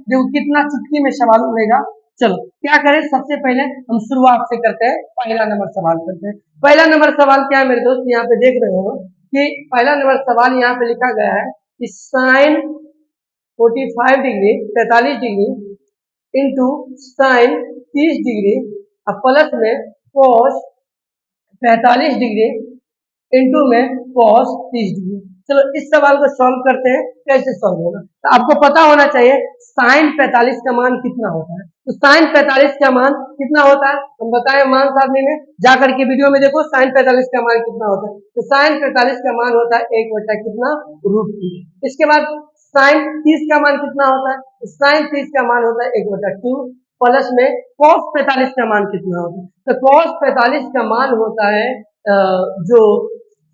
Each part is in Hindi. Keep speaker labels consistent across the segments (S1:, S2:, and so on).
S1: देखो कितना चुटकी में सवाल उड़ेगा। चलो क्या करें, सबसे पहले हम शुरुआत से करते हैं, पहला नंबर सवाल करते हैं। पहला नंबर सवाल क्या है मेरे दोस्त, यहाँ पे देख रहे हो कि पहला नंबर सवाल यहाँ पे लिखा गया है कि sine 45 degree 43 degree into sine 30 degree और प्लस में कॉस 45 डिग्री इंटू में कॉस 30 डिग्री। चलो इस सवाल को सॉल्व करते हैं, कैसे सॉल्व होगा। तो आपको पता होना चाहिए साइन 45 का मान कितना होता है। तो साइन 45 का मान कितना होता है हम बताएं, मान साधने में जाकर के वीडियो में देखो साइन 45 का मान कितना होता है। तो साइन 45 का मान होता है 1 बटा कितना, √2। इसके बाद साइन 30 का मान कितना होता है, तो साइन 30 का मान होता है 1 बटा 2 प्लस में cos 45 का मान कितना होता है। तो cos 45 का मान होता है जो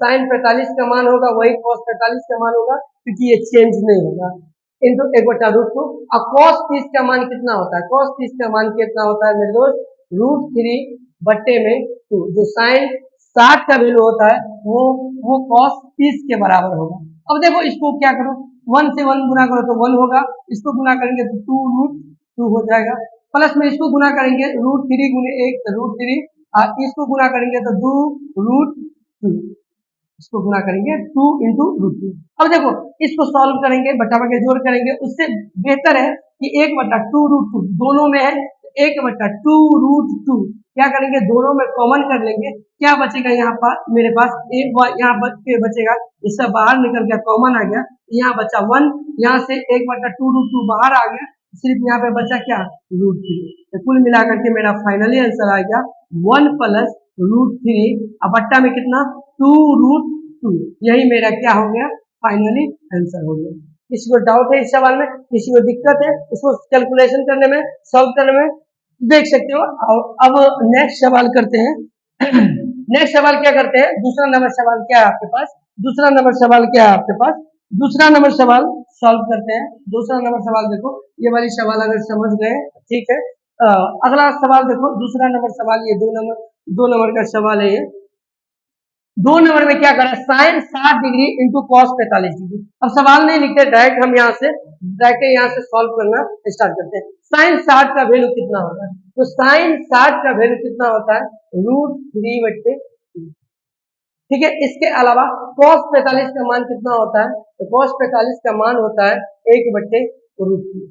S1: साइन 45 का मान होगा वही cos 45 का मान होगा, क्योंकि ये चेंज नहीं होगा, इंटू 1 बटा √2। अब cos 30 का मान कितना होता है, cos 30 का मान कितना होता है मेरे दोस्त, √3 बट्टे में 2। जो साइन 60 का वैल्यू होता है वो cos 30 के बराबर होगा। अब देखो इसको क्या करो, 1 से 1 गुना करो तो 1 होगा, इसको गुना करेंगे तो 2√2 हो जाएगा, प्लस में इसको गुना करेंगे √3 गुने 1 तो √3, इसको गुना करेंगे तो 2√2, इसको गुना करेंगे 2 इंटू √2। अब देखो इसको सॉल्व करेंगे, बटा बटे जोड़ करेंगे, उससे बेहतर है कि 1 बटा 2√2 दोनों में है, 1 बटा 2√2 क्या करेंगे, दोनों में कॉमन कर लेंगे, क्या बचेगा यहाँ पर मेरे पास, एक यहाँ बचेगा, ये सब बाहर निकल गया, कॉमन आ गया, यहाँ बचा 1, यहाँ से 1 बटा 2√2 बाहर आ गया, सिर्फ यहाँ पे बचा क्या, √3। तो कुल मिलाकर के मेरा फाइनली आंसर आ गया 1 प्लस √3 और बट्टा में कितना 2√2। यही मेरा क्या हो गया, फाइनली आंसर हो गया। किसी को डाउट है इस सवाल में, किसी को दिक्कत है इसको कैलकुलेशन करने में, सॉल्व करने में, देख सकते हो। अब नेक्स्ट सवाल करते हैं। नेक्स्ट सवाल क्या करते हैं, दूसरा नंबर सवाल क्या है आपके पास, दूसरा नंबर सवाल क्या है आपके पास, दूसरा नंबर सवाल सॉल्व करते हैं। दूसरा नंबर सवाल देखो, ये वाली सवाल अगर समझ गए ठीक है। अगला सवाल देखो, दूसरा नंबर सवाल, ये 2 नंबर का सवाल है। ये 2 नंबर में क्या करें, sine 60 degree into cos 45 degree. अब सवाल नहीं लिखते, डायरेक्ट हम यहाँ से सॉल्व करना स्टार्ट करते हैं। साइन 60 का वैल्यू कितना होता है, तो साइन 60 का वैल्यू कितना होता है, √3 बट्टे, ठीक है। इसके अलावा cos 45 का मान कितना होता है, तो cos 45 का मान होता है 1 बट्टे √3।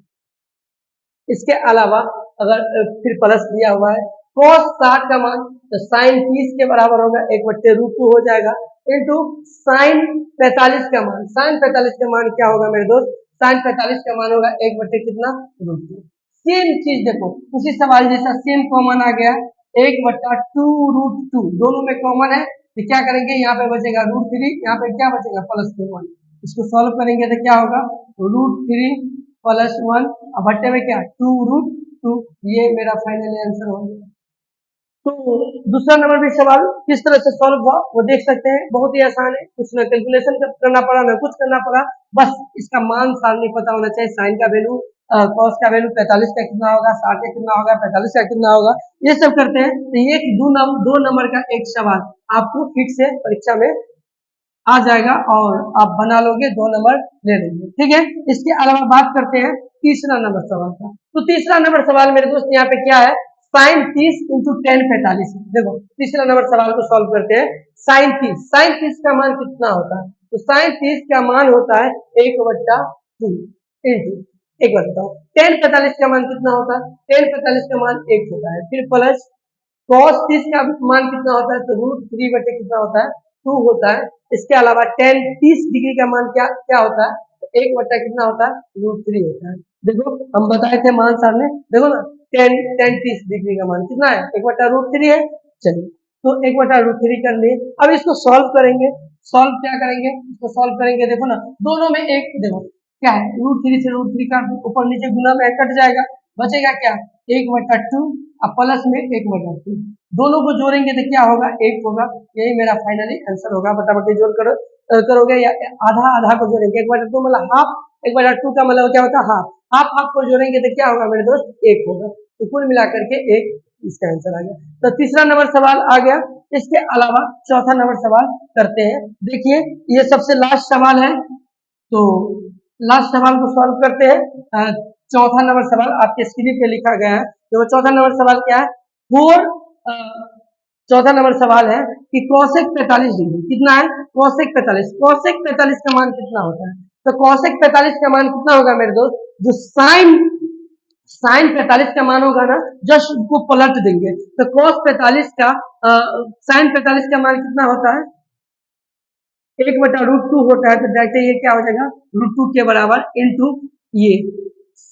S1: इसके अलावा अगर फिर प्लस दिया हुआ है cos 60 का मान, तो साइन 30 के बराबर होगा 1 बट्टे √2 हो जाएगा, इंटू साइन 45 का मान, साइन 45 का मान क्या होगा मेरे दोस्त, साइन 45 का मान होगा 1 बट्टे कितना, √2। सेम चीज देखो उसी सवाल जैसा सेम कॉमन आ गया, 1 बट्टा 2√2 दोनों में कॉमन है, तो क्या करेंगे, यहाँ पे बचेगा √3, यहाँ पे क्या बचेगा प्लस 1। इसको सॉल्व करेंगे तो क्या होगा, √3 प्लस 1 और बट्टे में क्या 2√2। ये मेरा फाइनल आंसर हो गया। तो दूसरा नंबर भी सवाल किस तरह से सॉल्व हुआ वो देख सकते हैं, बहुत ही आसान है, कुछ ना कैलकुलेशन करना पड़ा ना कुछ करना पड़ा, बस इसका मान सारणी पता होना चाहिए, साइन का वैल्यू, कॉस का वैल्यू 45 का कितना होगा, 60 का कितना होगा, 45 का कितना होगा, ये सब करते हैं। तो ये 2 नंबर का एक सवाल आपको फिक्स से परीक्षा में आ जाएगा और आप बना लोगे, 2 नंबर ले लेंगे, ठीक है। इसके अलावा बात करते हैं तीसरा नंबर सवाल का। तो तीसरा नंबर सवाल मेरे दोस्त यहाँ पे क्या है, साइन 30 इंटू टेन 45। देखो तीसरा नंबर सवाल को सॉल्व करते हैं। साइन 30 का मान कितना होता है, तो साइन 30 का मान होता है 1 बट्टा 2 इंटू, एक बार बताओ, टेन 45 का मान कितना होता है, टेन 45 का मान 1 होता है, फिर प्लस cos 30 का मान कितना होता है, तो √3 बटे कितना होता है 2 होता है। इसके अलावा टेन 30 डिग्री का मान क्या क्या होता है, तो 1 बटा कितना होता है √3 होता है। देखो हम बताए थे मान सामने, देखो ना टेन 30 डिग्री का मान कितना है, 1 बटा √3 है। चलिए तो 1 बटा √3 कर लिए, अब इसको सॉल्व करेंगे, सॉल्व क्या करेंगे, इसको सॉल्व करेंगे, देखो ना दोनों में एक, देखो क्या है √3 से √3 का ऊपर नीचे गुना में कट जाएगा, बचेगा क्या 1 बटा 2 और प्लस में 1 बटा 2, दोनों को जोड़ेंगे तो क्या होगा 1 होगा। यही मेरा फाइनली आंसर होगा, बटाबटी जोड़ करोगे या आधा आधा को जोड़ेंगे, 1 बटा 2 मतलब हाफ, 1 बटा 2 का मतलब क्या होता है हाफ, हाफ को जोड़ेंगे तो क्या होगा मेरे दोस्त 1 होगा। तो कुल मिलाकर के 1 इसका आंसर आ गया। तो तीसरा नंबर सवाल आ गया। इसके अलावा चौथा नंबर सवाल करते हैं। देखिए ये सबसे लास्ट सवाल है, तो लास्ट सवाल को सॉल्व करते हैं। चौथा नंबर सवाल आपके स्क्रीन पे लिखा गया है। तो वो चौथा नंबर सवाल क्या है? फोर चौथा नंबर सवाल है कि कॉसेक 45 डिग्री कितना है? कॉसेक 45, कॉसेक 45 का मान कितना होता है? तो कॉसेक 45 का मान कितना होगा मेरे दोस्त? जो साइन साइन 45 का मान होगा ना, जस्ट उसको पलट देंगे। तो कॉस 45 का साइन 45 का मान कितना होता है? 1/√2 होता है। तो डायरेक्ट ये क्या हो जाएगा? √2 के बराबर इंटू ये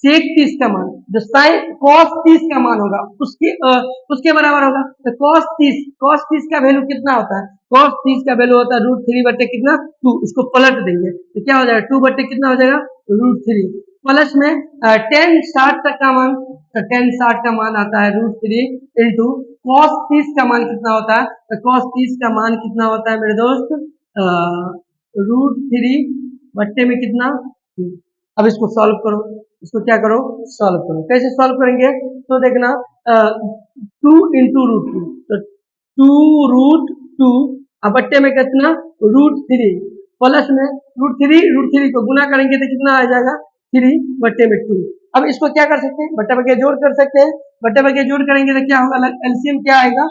S1: सेक 30 का मान, जो साइन कॉस 30 का मान होगा उसके बराबर होगा। तो कॉस 30 का वैल्यू कितना होता है? कॉस 30 का वैल्यू होता है √3 बटे कितना? 2। इसको पलट देंगे तो क्या हो जाएगा? 2 बटे कितना हो जाएगा? √3 प्लस में टेन 60 तक का मान। तो टेन 60 का मान आता है √3 इंटू कॉस 30 का मान कितना होता है? तो कॉस 30 का मान कितना होता है मेरे दोस्त? √3 बट्टे में कितना? 2। अब इसको सॉल्व करो, इसको क्या करो? सॉल्व करो। कैसे सॉल्व करेंगे? तो देखना 2 इंटू √2, तो 2√2 अब बट्टे में कितना? √3 प्लस में √3 को गुना करेंगे तो कितना आ जाएगा? 3 बट्टे में 2। अब इसको क्या कर सकते हैं? बट्टे बटे जोड़ कर सकते हैं। बट्टे बटे जोड़ करेंगे तो क्या होगा? एलसीएम क्या आएगा?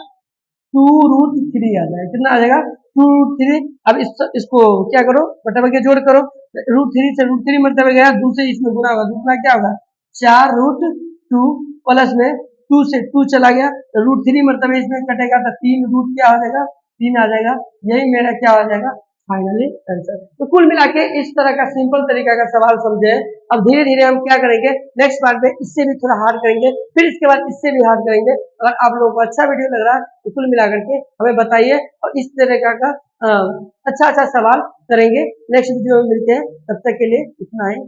S1: 2√3 आ जाएगा। कितना आ जाएगा? 2√3। अब इसको क्या करो? बटा बटे जोड़ करो। √3 से √3 मतलब गया, 2 से इसमें गुना होगा, दूसरा क्या होगा? 4√2 प्लस में 2 से 2 चला गया तो √3 मतलब इसमें कटेगा तो 3 रूट क्या हो जाएगा? 3 आ जाएगा। यही मेरा क्या हो जाएगा? Finally answer. तो कुल मिला के इस तरह का सिंपल तरीका का सवाल समझे। अब धीरे धीरे हम क्या करेंगे? नेक्स्ट पार्ट में इससे भी थोड़ा हार्ड करेंगे, फिर इसके बाद इससे भी हार्ड करेंगे। अगर आप लोगों को अच्छा वीडियो लग रहा है तो कुल मिला करके हमें बताइए और इस तरह का अच्छा अच्छा सवाल करेंगे। नेक्स्ट वीडियो में मिलते हैं, तब तक के लिए इतना ही।